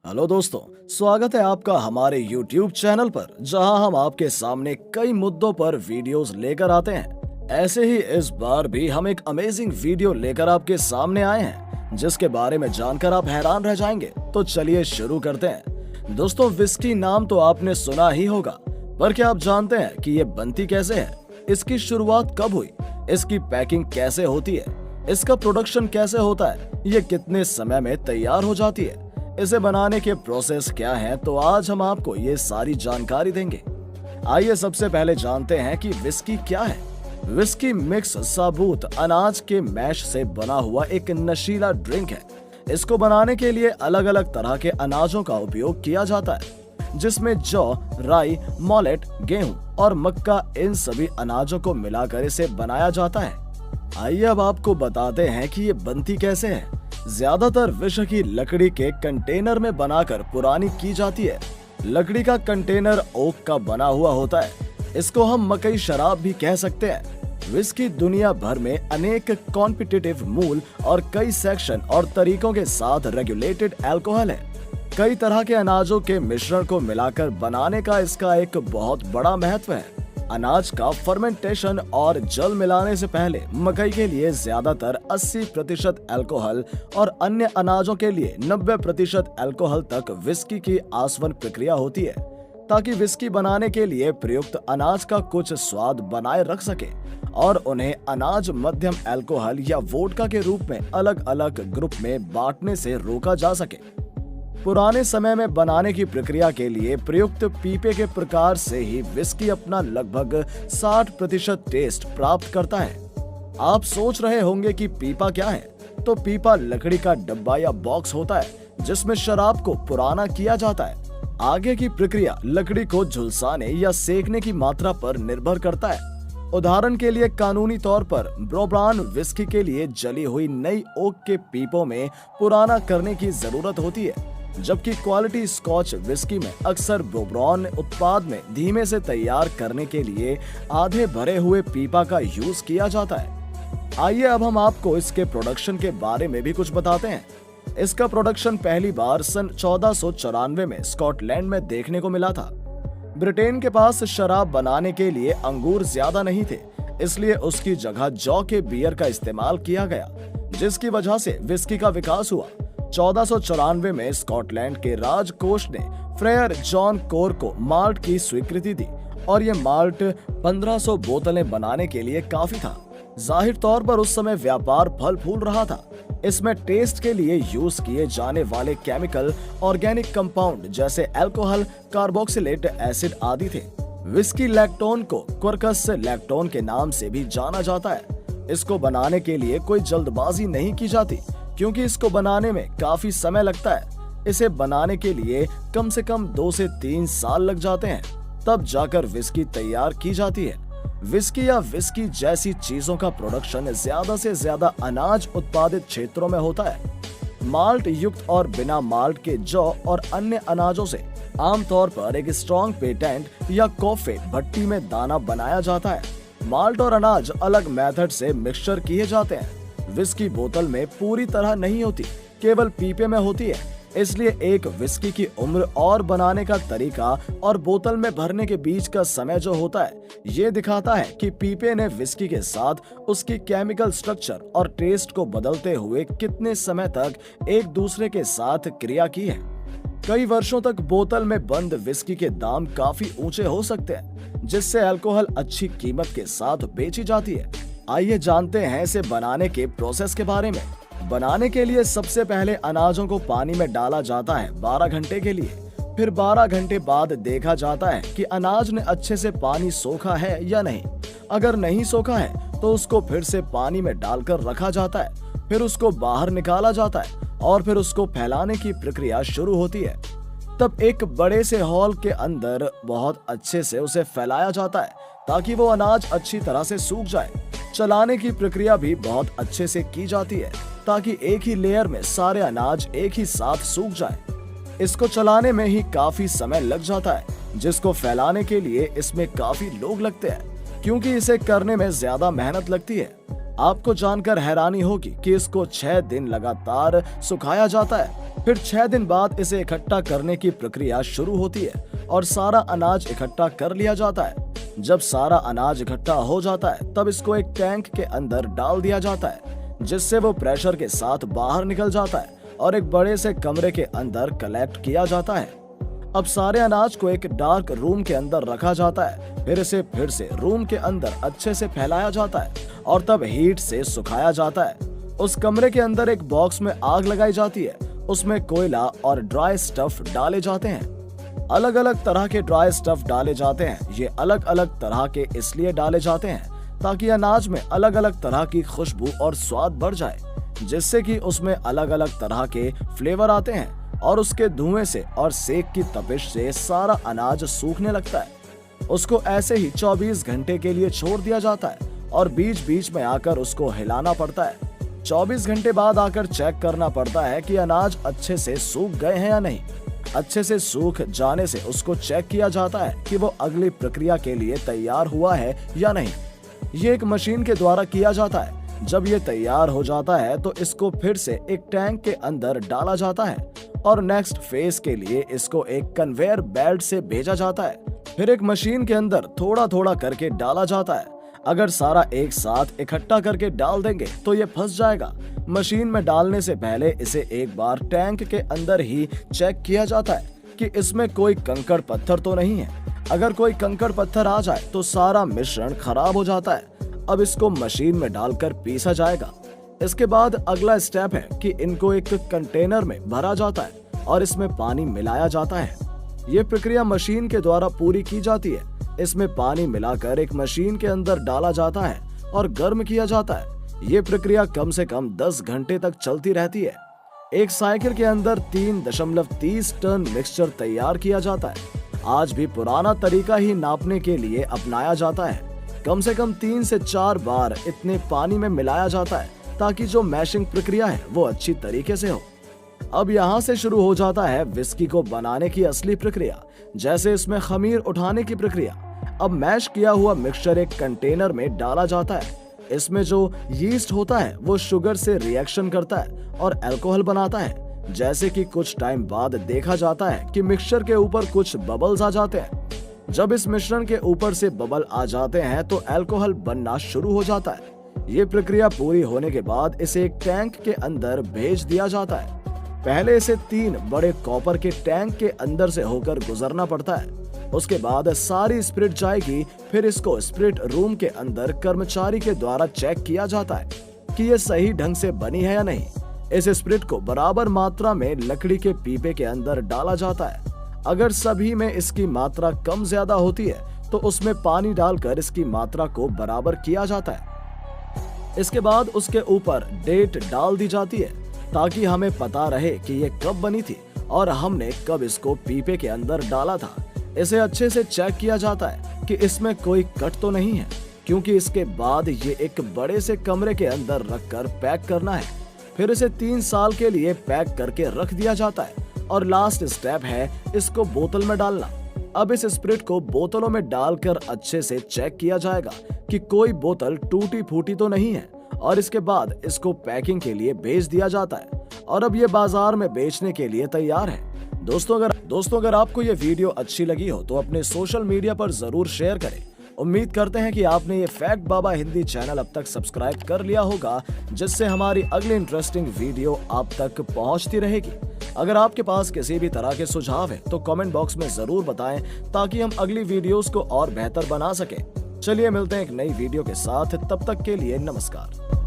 Hello दोस्तों, स्वागत है आपका हमारे YouTube चैनल पर, जहां हम आपके सामने कई मुद्दों पर वीडियोस लेकर आते हैं। ऐसे ही इस बार भी हम एक अमेजिंग वीडियो लेकर आपके सामने आए हैं, जिसके बारे में जानकर आप हैरान रह जाएंगे। तो चलिए शुरू करते हैं। दोस्तों, विस्की नाम तो आपने सुना ही होगा, पर क्या आप जानते हैं कि ये बनती कैसे है? इसकी शुरुआत कब हुई? इसकी पैकिंग कैसे होती है? इसका प्रोडक्शन कैसे होता है? ये कितने समय में तैयार हो जाती है? इसे बनाने के प्रोसेस क्या है? तो आज हम आपको ये सारी जानकारी देंगे। आइए सबसे पहले जानते हैं कि विस्की क्या है। विस्की मिक्स साबुत अनाज के मैश से बना हुआ एक नशीला ड्रिंक है। इसको बनाने के लिए अलग अलग तरह के अनाजों का उपयोग किया जाता है, जिसमें जौ, राई, मोलेट, गेहूं और मक्का, इन सभी अनाजों को मिलाकर इसे बनाया जाता है। आइए अब आपको बताते हैं कि ये बनती कैसे है। ज्यादातर विश्व की लकड़ी के कंटेनर में बनाकर पुरानी की जाती है। लकड़ी का कंटेनर ओक का बना हुआ होता है। इसको हम मकई शराब भी कह सकते हैं। विस्की दुनिया भर में अनेक कॉम्पिटिटिव मूल और कई सेक्शन और तरीकों के साथ रेगुलेटेड अल्कोहल है। कई तरह के अनाजों के मिश्रण को मिलाकर बनाने का इसका एक बहुत बड़ा महत्व है। अनाज का फर्मेंटेशन और जल मिलाने से पहले मकई के लिए ज्यादातर 80% अल्कोहल और अन्य अनाजों के लिए 90% अल्कोहल तक विस्की की आसवन प्रक्रिया होती है, ताकि विस्की बनाने के लिए प्रयुक्त अनाज का कुछ स्वाद बनाए रख सके और उन्हें अनाज मध्यम अल्कोहल या वोडका के रूप में अलग अलग ग्रुप में बांटने से रोका जा सके। पुराने समय में बनाने की प्रक्रिया के लिए प्रयुक्त पीपे के प्रकार से ही विस्की अपना लगभग 60% टेस्ट प्राप्त करता है। आप सोच रहे होंगे कि पीपा क्या है? तो पीपा लकड़ी का डब्बा या बॉक्स होता है, जिसमें शराब को पुराना किया जाता है। आगे की प्रक्रिया लकड़ी को झुलसाने या सेकने की मात्रा पर निर्भर करता है। उदाहरण के लिए कानूनी तौर पर ब्रोब्रान विस्की के लिए जली हुई नई ओक के पीपों में पुराना करने की जरूरत होती है, जबकि क्वालिटी स्कॉच विस्की में अक्सर ब्रोब्रॉन उत्पाद में धीमे से तैयार करने के लिए आधे भरे हुए पीपा का यूज किया जाता है। आइए अब हम आपको इसके प्रोडक्शन के बारे में भी कुछ बताते हैं। इसका प्रोडक्शन पहली बार सन 1494 में स्कॉटलैंड में देखने को मिला था। ब्रिटेन के पास शराब बनाने के लिए अंगूर ज्यादा नहीं थे, इसलिए उसकी जगह जौ के बियर का इस्तेमाल किया गया, जिसकी वजह से विस्की का विकास हुआ। 1494 में स्कॉटलैंड के राजकोष ने फ्रेयर जॉन कोर को माल्ट की स्वीकृति दी और ये माल्ट 1500 बोतलें बनाने के लिए काफी था। जाहिर तौर पर उस समय व्यापार फल फूल रहा था। इसमें टेस्ट के लिए यूज किए जाने वाले केमिकल ऑर्गेनिक कंपाउंड जैसे अल्कोहल, कार्बोक्सिलेट एसिड आदि थे। विस्की लैक्टोन को क्वर्कस लैक्टोन के नाम से भी जाना जाता है। इसको बनाने के लिए कोई जल्दबाजी नहीं की जाती, क्योंकि इसको बनाने में काफी समय लगता है। इसे बनाने के लिए कम से कम 2 से 3 साल लग जाते हैं, तब जाकर विस्की तैयार की जाती है। विस्की या विस्की जैसी चीजों का प्रोडक्शन ज्यादा से ज्यादा अनाज उत्पादित क्षेत्रों में होता है। माल्ट युक्त और बिना माल्ट के जौ और अन्य अनाजों से आमतौर पर एक स्ट्रॉन्ग पेटेंट या कोफे भट्टी में दाना बनाया जाता है। माल्ट और अनाज अलग मेथड से मिक्सचर किए जाते हैं। विस्की बोतल में पूरी तरह नहीं होती, केवल पीपे में होती है। इसलिए एक विस्की की उम्र और बनाने का तरीका और बोतल में भरने के बीच का समय जो होता है, ये दिखाता है कि पीपे ने विस्की के साथ उसकी केमिकल स्ट्रक्चर और टेस्ट को बदलते हुए कितने समय तक एक दूसरे के साथ क्रिया की है। कई वर्षों तक बोतल में बंद विस्की के दाम काफी ऊंचे हो सकते हैं, जिससे अल्कोहल अच्छी कीमत के साथ बेची जाती है। आइए जानते हैं इसे बनाने के प्रोसेस के बारे में। बनाने के लिए सबसे पहले अनाजों को पानी में डाला जाता है 12 घंटे के लिए। फिर 12 घंटे बाद देखा जाता है कि अनाज ने अच्छे से पानी सोखा है या नहीं। अगर नहीं सोखा है तो उसको फिर से पानी में डालकर रखा जाता है। फिर उसको बाहर निकाला जाता है और फिर उसको फैलाने की प्रक्रिया शुरू होती है। तब एक बड़े से हॉल के अंदर बहुत अच्छे से उसे फैलाया जाता है, ताकि वो अनाज अच्छी तरह से सूख जाए। चलाने की प्रक्रिया भी बहुत अच्छे से की जाती है, ताकि एक ही लेयर में सारे अनाज एक ही साथ सूख जाए। इसको चलाने में ही काफी समय लग जाता है, जिसको फैलाने के लिए इसमें काफी लोग लगते हैं, क्योंकि इसे करने में ज्यादा मेहनत लगती है। आपको जानकर हैरानी होगी कि इसको 6 दिन लगातार सुखाया जाता है। फिर 6 दिन बाद इसे इकट्ठा करने की प्रक्रिया शुरू होती है और सारा अनाज इकट्ठा कर लिया जाता है। जब सारा अनाज इकट्ठा हो जाता है तब इसको एक टैंक के अंदर डाल दिया जाता है, जिससे वो प्रेशर के साथ बाहर निकल जाता है और एक बड़े से कमरे के अंदर कलेक्ट किया जाता है। अब सारे अनाज को एक डार्क रूम के अंदर रखा जाता है, फिर इसे फिर से रूम के अंदर अच्छे से फैलाया जाता है और तब हीट से सुखाया जाता है। उस कमरे के अंदर एक बॉक्स में आग लगाई जाती है, उसमें कोयला और ड्राई स्टफ डाले जाते हैं। अलग अलग तरह के ड्राई स्टफ डाले जाते हैं। ये अलग अलग तरह के इसलिए डाले जाते हैं ताकि अनाज में अलग अलग तरह की खुशबू और स्वाद बढ़ जाए, जिससे कि उसमें अलग अलग तरह के फ्लेवर आते हैं और उसके धुएं से और सेक की तपिश से सारा अनाज सूखने लगता है। उसको ऐसे ही 24 घंटे के लिए छोड़ दिया जाता है और बीच बीच में आकर उसको हिलाना पड़ता है। 24 घंटे बाद आकर चेक करना पड़ता है कि अनाज अच्छे से सूख गए हैं या नहीं। अच्छे से सूख जाने से उसको चेक किया जाता है कि वो अगली प्रक्रिया के लिए तैयार हुआ है या नहीं। ये एक मशीन के द्वारा किया जाता है। जब ये तैयार हो जाता है तो इसको फिर से एक टैंक के अंदर डाला जाता है और नेक्स्ट फेज के लिए इसको एक कन्वेयर बेल्ट से भेजा जाता है। फिर एक मशीन के अंदर थोड़ा थोड़ा करके डाला जाता है। अगर सारा एक साथ इकट्ठा करके डाल देंगे तो ये फंस जाएगा। मशीन में डालने से पहले इसे एक बार टैंक के अंदर ही चेक किया जाता है कि इसमें कोई कंकड़ पत्थर तो नहीं है। अगर कोई कंकड़ पत्थर आ जाए तो सारा मिश्रण खराब हो जाता है। अब इसको मशीन में डालकर पीसा जाएगा। इसके बाद अगला स्टेप है कि इनको एक कंटेनर में भरा जाता है और इसमें पानी मिलाया जाता है। ये प्रक्रिया मशीन के द्वारा पूरी की जाती है। इसमें पानी मिलाकर एक मशीन के अंदर डाला जाता है और गर्म किया जाता है। ये प्रक्रिया कम से कम 10 घंटे तक चलती रहती है। एक साइकिल के अंदर 3.30 टन मिक्सचर तैयार किया जाता है। आज भी पुराना तरीका ही नापने के लिए अपनाया जाता है। कम से कम 3 से 4 बार इतने पानी में मिलाया जाता है ताकि जो मैशिंग प्रक्रिया है वो अच्छी तरीके से हो। अब यहाँ से शुरू हो जाता है विस्की को बनाने की असली प्रक्रिया, जैसे इसमें खमीर उठाने की प्रक्रिया। अब मैश किया हुआ मिक्सचर एक कंटेनर में डाला जाता है। इसमें जो यीस्ट होता है वो शुगर से रिएक्शन करता है और अल्कोहल बनाता है। जैसे कि कुछ टाइम बाद देखा जाता है कि मिक्सचर के ऊपर कुछ बबल्स आ जाते हैं। जब इस मिश्रण के ऊपर से बबल आ जाते हैं तो अल्कोहल बनना शुरू हो जाता है। ये प्रक्रिया पूरी होने के बाद इसे एक टैंक के अंदर भेज दिया जाता है। पहले इसे 3 बड़े कॉपर के टैंक के अंदर से होकर गुजरना पड़ता है। उसके बाद सारी स्पिरिट जाएगी। फिर इसको स्पिरिट रूम के अंदर कर्मचारी के द्वारा चेक किया जाता है कि ये सही ढंग से बनी है या नहीं। इस स्पिरिट को बराबर मात्रा में लकड़ी के पीपे के अंदर डाला जाता है। अगर सभी में इसकी मात्रा कम ज्यादा होती है तो उसमें पानी डालकर इसकी मात्रा को बराबर किया जाता है। इसके बाद उसके ऊपर डेट डाल दी जाती है ताकि हमें पता रहे कि ये कब बनी थी और हमने कब इसको पीपे के अंदर डाला था। इसे अच्छे से चेक किया जाता है कि इसमें कोई कट तो नहीं है, क्योंकि इसके बाद ये एक बड़े से कमरे के अंदर रखकर पैक करना है। फिर इसे 3 साल के लिए पैक करके रख दिया जाता है और लास्ट स्टेप है इसको बोतल में डालना। अब इस स्पिरिट को बोतलों में डालकर अच्छे से चेक किया जाएगा कि कोई बोतल टूटी फूटी तो नहीं है और इसके बाद इसको पैकिंग के लिए भेज दिया जाता है और अब ये बाजार में बेचने के लिए तैयार है। दोस्तों अगर आपको ये वीडियो अच्छी लगी हो तो अपने सोशल मीडिया पर जरूर शेयर करें। उम्मीद करते हैं कि आपने ये फैक्ट बाबा हिंदी चैनल अब तक सब्सक्राइब कर लिया होगा, जिससे हमारी अगली इंटरेस्टिंग वीडियो आप तक पहुंचती रहेगी। अगर आपके पास किसी भी तरह के सुझाव है तो कमेंट बॉक्स में जरूर बताएं ताकि हम अगली वीडियोस को और बेहतर बना सकें। चलिए मिलते हैं एक नई वीडियो के साथ, तब तक के लिए नमस्कार।